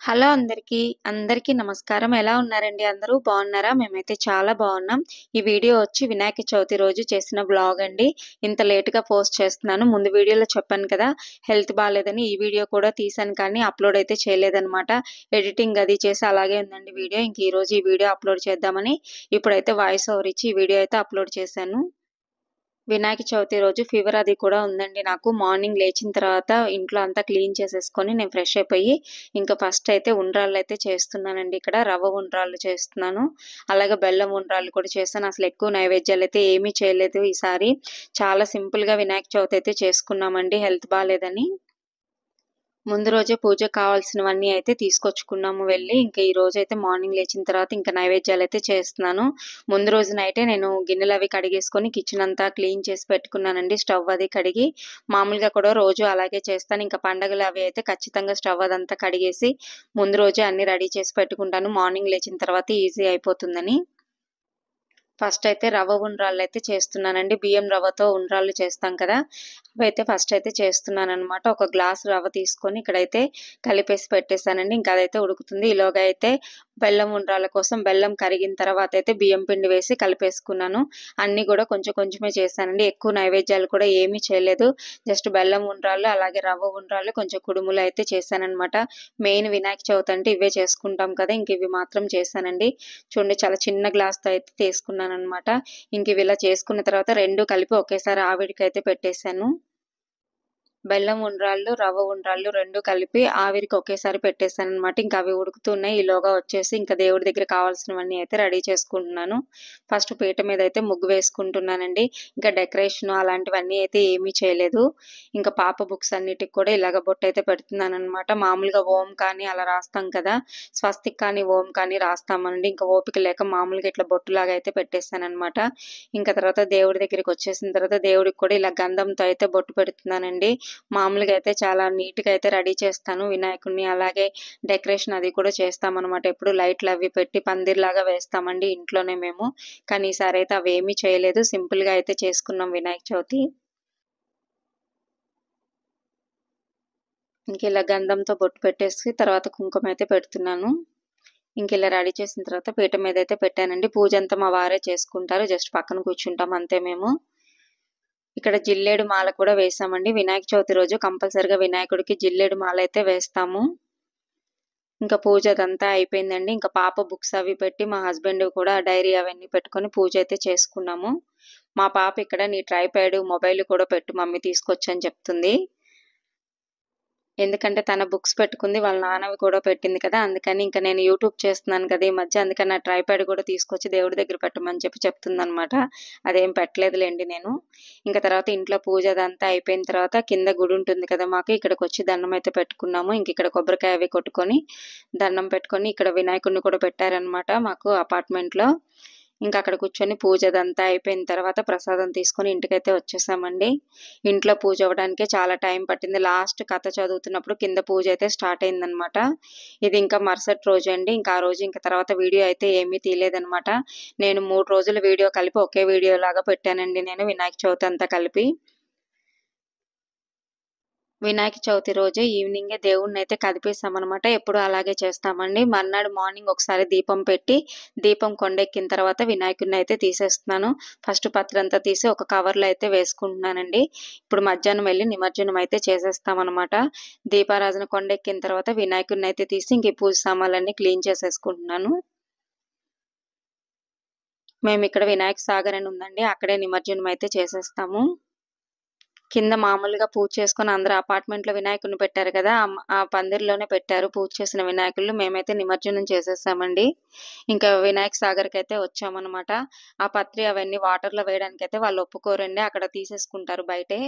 Hello అందరికీ నమస్కారం. ఎలా ఉన్నారండి అందరూ? బాగున్నారా? మేమైతే చాలా బాగున్నాం. ఈ వీడియో వచ్చి వినాయక చవితి రోజు చేసిన వ్లాగ్ అండి. ఇంత లేట్‌గా పోస్ట్ చేస్తున్నాను. ముందు వీడియోలో చెప్పాను కదా! హెల్త్ బాలేదని. ఈ వీడియో కూడా తీశాను కానీ అప్‌లోడ్ అయితే చేయలేదనమాట. ఎడిటింగ్ అది చేసి అలాగే ఉందండి వీడియో. ఇంక ఈరోజు ఈ వీడియో అప్‌లోడ్ చేద్దామని ఇప్పుడైతే వాయిస్ ఓవర్ ఇచ్చి ఈ వీడియో అయితే అప్‌లోడ్ చేశాను. వినాయక చవితి రోజు ఫీవర్ అది కూడా ఉందండి నాకు. మార్నింగ్ లేచిన తర్వాత ఇంట్లో అంతా క్లీన్ చేసేసుకొని నేను ఫ్రెష్ అయిపోయి ఇంకా ఫస్ట్ అయితే ఉండ్రాళ్ళైతే చేస్తున్నానండి. ఇక్కడ రవ్వ ఉండ్రాళ్ళు చేస్తున్నాను. అలాగే బెల్లం ఉండ్రాళ్ళు కూడా చేశాను. అసలు ఎక్కువ నైవేద్యాలైతే ఏమీ చేయలేదు ఈసారి. చాలా సింపుల్‌గా వినాయక చవితి అయితే చేసుకున్నామండి హెల్త్ బాలేదని. ముందు రోజే పూజకు కావాల్సినవన్నీ అయితే తీసుకొచ్చుకున్నాము వెళ్ళి. ఇంకా ఈ రోజైతే మార్నింగ్ లేచిన తర్వాత ఇంకా నైవేద్యాలైతే చేస్తున్నాను. ముందు రోజు నైటే నేను గిన్నెలవి కడిగేసుకొని కిచెన్ అంతా క్లీన్ చేసి పెట్టుకున్నానండి. స్టవ్ అది కడిగి మామూలుగా కూడా రోజు అలాగే చేస్తాను. ఇంకా పండగలు అవి అయితే ఖచ్చితంగా స్టవ్ అదంతా కడిగేసి ముందు రోజే అన్నీ రెడీ చేసి పెట్టుకుంటాను. మార్నింగ్ లేచిన తర్వాత ఈజీ అయిపోతుందని. ఫస్ట్ అయితే రవ్వ ఉండ్రాళ్ళైతే చేస్తున్నానండి. బియ్యం రవ్వతో ఉండ్రాళ్ళు చేస్తాం కదా! అవైతే ఫస్ట్ అయితే చేస్తున్నాననమాట. ఒక గ్లాస్ రవ్వ తీసుకొని ఇక్కడైతే కలిపేసి పెట్టేసానండి. ఇంకా అదైతే ఉడుకుతుంది. ఈలోగా అయితే బెల్లం ఉండ్రాళ్ళ కోసం బెల్లం కరిగిన తర్వాత అయితే బియ్యం పిండి వేసి కలిపేసుకున్నాను. అన్నీ కూడా కొంచెం కొంచెమే చేశానండి. ఎక్కువ నైవేద్యాలు కూడా ఏమీ చేయలేదు. జస్ట్ బెల్లం ఉండ్రాళ్ళు, అలాగే రవ్వ ఉండ్రాళ్ళు, కొంచెం కుడుములు అయితే చేశాననమాట. మెయిన్ వినాయక చవితి అంటే ఇవే చేసుకుంటాం కదా! ఇంక ఇవి మాత్రం చేశానండి. చూడండి చాలా చిన్న గ్లాస్‌తో అయితే తీసుకున్నాననమాట. ఇంక ఇవి ఇలా చేసుకున్న తర్వాత 2 కలిపి ఒకేసారి ఆవిరికైతే పెట్టేసాను. బెల్లం ఉండ్రాళ్ళు, రవ్వ ఉండ్రాళ్ళు 2 కలిపి ఆవిరికి ఒకేసారి పెట్టేసాననమాట. ఇంకా అవి ఉడుకుతున్నాయి. ఈలోగా వచ్చేసి ఇంకా దేవుడి దగ్గర కావాల్సినవన్నీ అయితే రెడీ చేసుకుంటున్నాను. ఫస్ట్ పీట మీద అయితే ముగ్గు వేసుకుంటున్నానండి. ఇంకా డెకరేషన్ అలాంటివన్నీ అయితే ఏమీ చేయలేదు. ఇంకా పాప బుక్స్ అన్నిటికి కూడా ఇలాగ బొట్టయితే పెడుతున్నాననమాట. మామూలుగా ఓం కానీ అలా రాస్తాం కదా! స్వస్తిక్ కానీ, ఓం కానీ రాస్తామండి. ఇంకా ఓపిక లేక మామూలుగా ఇట్లా బొట్టులాగా అయితే పెట్టేసాననమాట. ఇంకా తర్వాత దేవుడి దగ్గరికొచ్చేసిన తర్వాత దేవుడికి కూడా ఇలా గంధంతో అయితే బొట్టు పెడుతున్నానండి. మామూలుగా అయితే చాలా నీట్‌గా అయితే రెడీ చేస్తాను వినాయకుడిని. అలాగే డెకరేషన్ అది కూడా చేస్తామనమాట. ఎప్పుడు లైట్‌లవి పెట్టి పందిర్లాగా వేస్తామండి ఇంట్లోనే మేము. కానీ ఈసారైతే అవేమీ చేయలేదు. సింపుల్‌గా అయితే చేసుకున్నాం వినాయక చవితి. ఇంకిలా గంధంతో బొట్టు పెట్టేసి తర్వాత కుంకుమ అయితే పెడుతున్నాను. ఇంకిలా రెడీ చేసిన తర్వాత పీట మీదయితే పెట్టానండి. పూజంతా మా వారే చేసుకుంటారు. జస్ట్ పక్కన కూర్చుంటాం అంతే మేము. ఇక్కడ జిల్లేడు మాల కూడా వేసామండి. వినాయక చవితి రోజు కంపల్సరీగా వినాయకుడికి జిల్లేడు మాలైతే వేస్తాము. ఇంకా పూజ అదంతా అయిపోయిందండి. ఇంకా పాప బుక్స్ అవి పెట్టి మా హస్బెండ్ కూడా డైరీ అవన్నీ పెట్టుకొని పూజ అయితే చేసుకున్నాము. మా పాప ఇక్కడ నీ ట్రైప్యాడ్, మొబైల్ కూడా పెట్టు మమ్మీ తీసుకొచ్చని చెప్తుంది. ఎందుకంటే తన బుక్స్ పెట్టుకుంది. వాళ్ళ నాన్నవి కూడా పెట్టింది కదా! అందుకని ఇంక నేను యూట్యూబ్ చేస్తున్నాను కదా! ఈ మధ్య అందుకని నా ట్రైపాడ్ కూడా తీసుకొచ్చి దేవుడి దగ్గర పెట్టమని చెప్తుందనమాట. అదేం పెట్టలేదులెండి నేను. ఇంక తర్వాత ఇంట్లో పూజ అదంతా అయిపోయిన తర్వాత కింద గుడి ఉంటుంది కదా మాకు. ఇక్కడికొచ్చి దండం అయితే పెట్టుకున్నాము. ఇంక ఇక్కడ కొబ్బరికాయ అవి కొట్టుకొని దండం పెట్టుకొని ఇక్కడ వినాయకుడిని కూడా పెట్టారనమాట మాకు అపార్ట్మెంట్‌లో. ఇంకా అక్కడ కూర్చొని పూజ అదంతా అయిపోయిన తర్వాత ప్రసాదం తీసుకొని ఇంటికైతే వచ్చేసామండి. ఇంట్లో పూజ అవ్వడానికే చాలా టైం పట్టింది. లాస్ట్ కథ చదువుతున్నప్పుడు కింద పూజ అయితే స్టార్ట్ అయిందనమాట. ఇది ఇంకా మరుసటి రోజండి. ఇంకా ఆ రోజు ఇంక తర్వాత వీడియో అయితే ఏమీ తీయలేదనమాట. నేను 3 రోజుల వీడియో కలిపి ఒకే వీడియో లాగా పెట్టానండి నేను వినాయక చవితి అంతా కలిపి. వినాయక చవితి రోజే ఈవినింగే దేవుడినైతే కదిపేసామనమాట. ఎప్పుడూ అలాగే చేస్తామండి. మర్నాడు మార్నింగ్ ఒకసారి దీపం పెట్టి, దీపం కొండెక్కిన తర్వాత వినాయకుడినైతే తీసేస్తున్నాను. ఫస్ట్ పత్రంతా తీసి ఒక కవర్‌లో అయితే వేసుకుంటున్నానండి. ఇప్పుడు మధ్యాహ్నం వెళ్లి నిమజ్జనం అయితే చేసేస్తామనమాట. దీపారాధన కొండెక్కిన తర్వాత వినాయకుడినైతే తీసి ఇంక ఈ పూజ సామాన్లన్నీ క్లీన్ చేసేసుకుంటున్నాను. మేమిక్కడ వినాయక సాగర్ అని ఉందండి. అక్కడే నిమజ్జనం అయితే చేసేస్తాము. కింద మామూలుగా పూజ చేసుకొని అందరూ అపార్ట్మెంట్‌లో వినాయకుడిని పెట్టారు కదా! ఆ పందిరిలోనే పెట్టారు పూజ చేసిన వినాయకుళ్ళు. మేమైతే నిమజ్జనం చేసేసామండి. ఇంకా వినాయక సాగర్‌కైతే వచ్చామనమాట. ఆ పత్రి అవన్నీ వాటర్‌లో వేయడానికైతే వాళ్ళు ఒప్పుకోరండి. అక్కడ తీసేసుకుంటారు బయటే.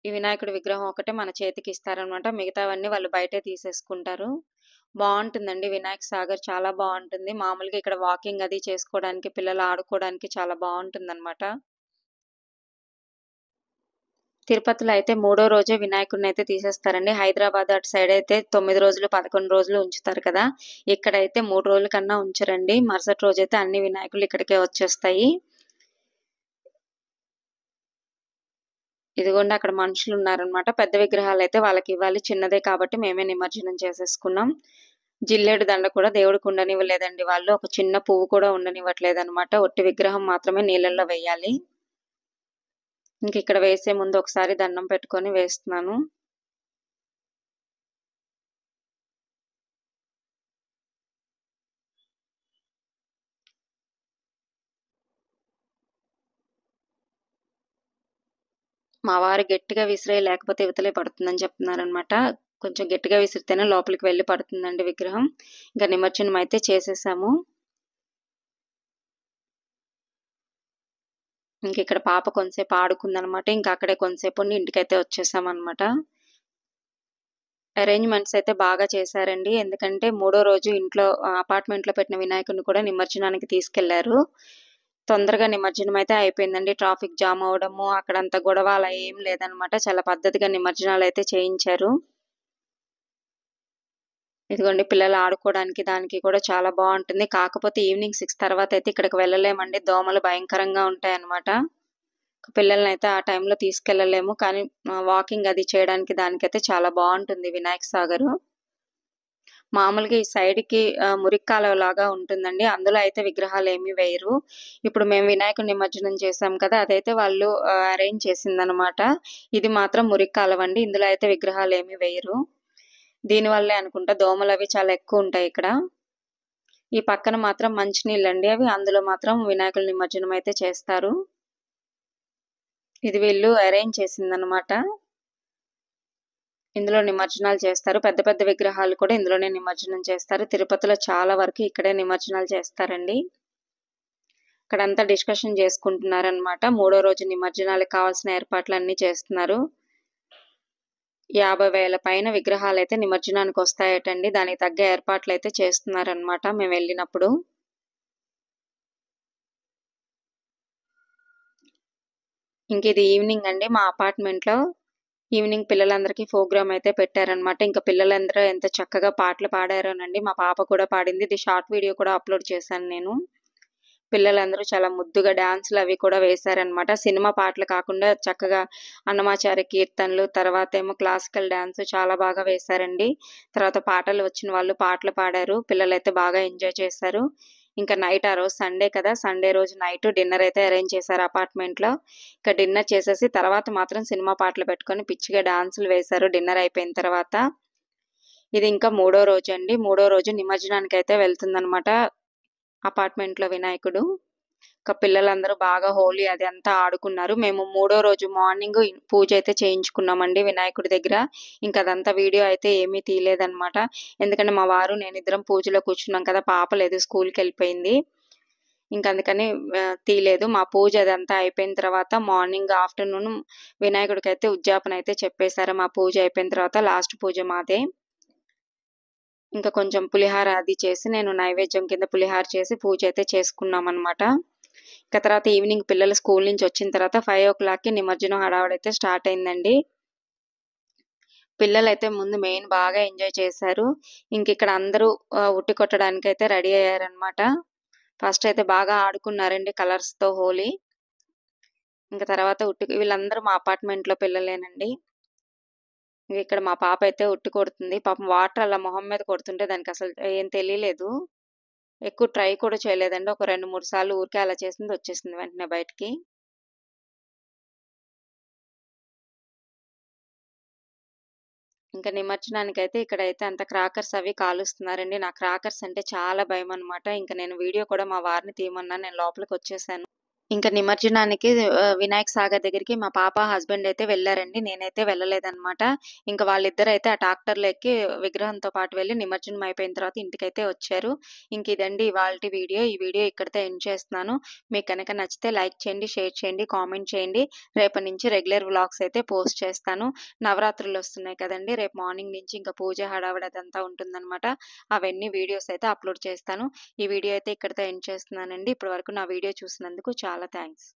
ఈ వినాయకుడి విగ్రహం ఒకటే మన చేతికిస్తారనమాట. మిగతావన్నీ వాళ్ళు బయటే తీసేసుకుంటారు. బావుంటుందండి వినాయక సాగర్ చాలా బావుంటుంది. మామూలుగా ఇక్కడ వాకింగ్ అది చేసుకోవడానికి, పిల్లలు ఆడుకోవడానికి చాలా బావుంటుందనమాట. తిరుపతిలో అయితే మూడో రోజే వినాయకుడినైతే తీసేస్తారండి. హైదరాబాద్ అటు సైడ్ అయితే 9 రోజులు, 11 రోజులు ఉంచుతారు కదా! ఇక్కడైతే 3 రోజుల కన్నా ఉంచరండి. మరుసటి రోజైతే అన్ని వినాయకులు ఇక్కడికే వచ్చేస్తాయి. ఇదిగోండి అక్కడ మనుషులున్నారనమాట. పెద్ద విగ్రహాలైతే వాళ్ళకివ్వాలి. చిన్నదే కాబట్టి మేమే నిమజ్జనం చేసేసుకున్నాం. జిల్లేడు దండ కూడా దేవుడికి ఉండనివ్వలేదండి వాళ్ళు. ఒక చిన్న పువ్వు కూడా ఉండనివ్వట్లేదనమాట. ఒట్టి విగ్రహం మాత్రమే నీళ్ళల్లో వెయ్యాలి. ఇంకిక్కడ వేసే ముందు ఒకసారి దండం పెట్టుకొని వేస్తున్నాను. మా వారు గట్టిగా విసిరేయి లేకపోతే ఇవతలే పడుతుందని చెప్తున్నారనమాట. కొంచెం గట్టిగా విసిరితేనే లోపలికి వెళ్లి పడుతుందండి విగ్రహం. ఇంకా నిమజ్జనం అయితే చేసేసాము. ఇంకిక్కడ పాప కొంతసేపు ఆడుకుందనమాట. ఇంకా అక్కడే కొంతసేపు ఉండి ఇంటికైతే వచ్చేసామనమాట. అరేంజ్‌మెంట్స్ అయితే బాగా చేశారండి. ఎందుకంటే మూడో రోజు ఇంట్లో అపార్ట్‌మెంట్‌లో పెట్టిన వినాయకుడిని కూడా నిమజ్జనానికి తీసుకెళ్లారు. తొందరగా నిమజ్జనం అయితే అయిపోయిందండి. ట్రాఫిక్ జామ్ అవ్వడము, అక్కడంత గొడవ అలా ఏం లేదనమాట. చాలా పద్ధతిగా నిమజ్జనాలైతే చేయించారు. ఇదిగోండి పిల్లలు ఆడుకోవడానికి దానికి కూడా చాలా బావుంటుంది. కాకపోతే ఈవినింగ్ 6 తర్వాతయితే ఇక్కడికి వెళ్ళలేమండి. దోమలు భయంకరంగా ఉంటాయన్నమాట. పిల్లలనైతే ఆ టైంలో తీసుకెళ్ళలేము. కానీ వాకింగ్ అది చేయడానికి దానికైతే చాలా బావుంటుంది వినాయక సాగరు. మామూలుగా ఈ సైడ్‌కి మురికి కాలువలాగా ఉంటుందండి. అందులో అయితే విగ్రహాలేమి వేయరు. ఇప్పుడు మేము వినాయకుడి నిమజ్జనం చేశాం కదా! అదైతే వాళ్ళు అరేంజ్ చేసిందనమాట. ఇది మాత్రం మురికి కాలువండి. ఇందులో అయితే విగ్రహాలేమి వేయరు. దీనివల్లే అనుకుంటా దోమలవి చాలా ఎక్కువుంటాయిక్కడ. ఈ పక్కన మాత్రం మంచినీళ్ళండి అవి. అందులో మాత్రం వినాయకుల నిమజ్జనం అయితే చేస్తారు. ఇది వీళ్ళు అరేంజ్ చేసిందనమాట. ఇందులో నిమజ్జనాలు చేస్తారు. పెద్ద పెద్ద విగ్రహాలు కూడా ఇందులోనే నిమజ్జనం చేస్తారు. తిరుపతిలో చాలా వరకు ఇక్కడే నిమజ్జనాలు చేస్తారండి. ఇక్కడంతా డిస్కషన్ చేసుకుంటున్నారనమాట. మూడో రోజు నిమజ్జనాలకు కావాల్సిన ఏర్పాట్లన్నీ చేస్తున్నారు. 50,000 పైన విగ్రహాలైతే నిమజ్జనానికొస్తాయటండి. దానికి తగ్గ ఏర్పాట్లయితే చేస్తున్నారనమాట మేమెళ్ళినప్పుడు. ఇంకిది ఈవినింగ్ అండి మా అపార్ట్‌మెంట్‌లో. ఈవినింగ్ పిల్లలందరికీ ప్రోగ్రామ్ అయితే పెట్టారనమాట. ఇంక పిల్లలందరూ ఎంత చక్కగా పాటలు పాడారోనండి. మా పాప కూడా పాడింది. ఇది షార్ట్ వీడియో కూడా అప్‌లోడ్ చేశాను నేను. పిల్లలందరూ చాలా ముద్దుగా డాన్సులవి కూడా వేశారనమాట. సినిమా పాటలు కాకుండా చక్కగా అన్నమాచార్య కీర్తనలు, తర్వాతేమో క్లాసికల్ డాన్స్ చాలా బాగా వేశారండి. తర్వాత పాటలు వచ్చిన వాళ్ళు పాటలు పాడారు. పిల్లలైతే బాగా ఎంజాయ్ చేశారు. ఇంకా నైట్ ఆ రోజు సండే కదా! సండే రోజు నైట్ డిన్నర్ అయితే అరేంజ్ చేశారు అపార్ట్‌మెంట్‌లో. ఇక డిన్నర్ చేసేసి తర్వాత మాత్రం సినిమా పాటలు పెట్టుకొని పిచ్చిగా డాన్సులు వేశారు డిన్నర్ అయిపోయిన తర్వాత. ఇది ఇంకా మూడో రోజండి. మూడో రోజు నిమజ్జనానికైతే వెళ్తుందనమాట అపార్ట్‌మెంట్‌లో వినాయకుడు. పిల్లలందరూ బాగా హోలీ అది అంతా ఆడుకున్నారు. మేము మూడో రోజు మార్నింగ్ పూజ అయితే చేయించుకున్నామండి వినాయకుడి దగ్గర. అదంతా వీడియో అయితే ఏమీ తీయలేదనమాట. ఎందుకంటే మా వారు నేనిద్దరం పూజలో కూర్చున్నాం కదా! పాప లేదు స్కూల్‌కెళ్ళిపోయింది. అందుకని తీయలేదు. మా పూజ అదంతా అయిపోయిన తర్వాత మార్నింగ్, ఆఫ్టర్‌నూన్ వినాయకుడికైతే ఉద్యాపన అయితే చెప్పేశారు. మా పూజ అయిపోయిన తర్వాత లాస్ట్ పూజ మాదే. కొంచెం పులిహార అది చేసి నేను నైవేద్యం కింద పులిహార చేసి పూజ అయితే చేసుకున్నామనమాట. తర్వాత ఈవినింగ్ పిల్లలు స్కూల్ నుంచి వచ్చిన తర్వాత 5:00కి నిమజ్జనం హడావుడైతే స్టార్ట్ అయిందండి. పిల్లలైతే ముందు మెయిన్ బాగా ఎంజాయ్ చేశారు. ఇక్కడ అందరూ ఉట్టి కొట్టడానికైతే రెడీ అయ్యారనమాట. ఫస్ట్ అయితే బాగా ఆడుకున్నారండి కలర్స్‌తో హోలీ. తర్వాత వీళ్ళందరూ మా అపార్ట్‌మెంట్‌లో పిల్లలేనండి. ఇక్కడ మా పాప అయితే ఉట్టి కొడుతుంది. పాపం వాటర్ అలా మొహం మీద కొడుతుంటే దానికసలు ఏం తెలియలేదు. ఎక్కువ ట్రై కూడా చేయలేదండి. ఒక 2, 3 సార్లు ఊరికే అలా చేసింది వచ్చేసింది వెంటనే బయటికి. నిమజ్జనానికైతే ఇక్కడైతే అంత క్రాకర్స్ అవి కాలుస్తున్నారండి. నాకు క్రాకర్స్ అంటే చాలా భయమనమాట. నేను వీడియో కూడా మా వారిని తీయమన్నాను. నేను లోపలికొచ్చేసాను. నిమజ్జనానికి వినాయక సాగర్ దగ్గరికి మా పాప, హస్బెండ్ అయితే వెళ్లారండి. నేనైతే వెళ్ళలేదనమాట. వాళ్ళిద్దరైతే ఆ ట్రాక్టర్‌లో ఎక్కి విగ్రహంతో పాటు వెళ్లి నిమజ్జనం అయిపోయిన తర్వాత ఇంటికైతే వచ్చారు. ఇదండి ఇవాల్టి వీడియో. ఈ వీడియో ఇక్కడితో ఎండ్ చేస్తున్నాను. మీకు గనక నచ్చితే లైక్ చేయండి, షేర్ చేయండి, కామెంట్ చేయండి. రేపటి నుంచి రెగ్యులర్ వ్లాగ్స్ అయితే పోస్ట్ చేస్తాను. నవరాత్రులొస్తున్నాయి కదండీ! రేపు మార్నింగ్ నుంచి పూజ హడావిడి అదంతా ఉంటుందనమాట. అవన్నీ వీడియోస్ అయితే అప్‌లోడ్ చేస్తాను. ఈ వీడియో అయితే ఇక్కడితో ఎండ్ చేస్తున్నానండి. ఇప్పటి వరకు నా వీడియో చూసినందుకు చాలా థాంక్స్.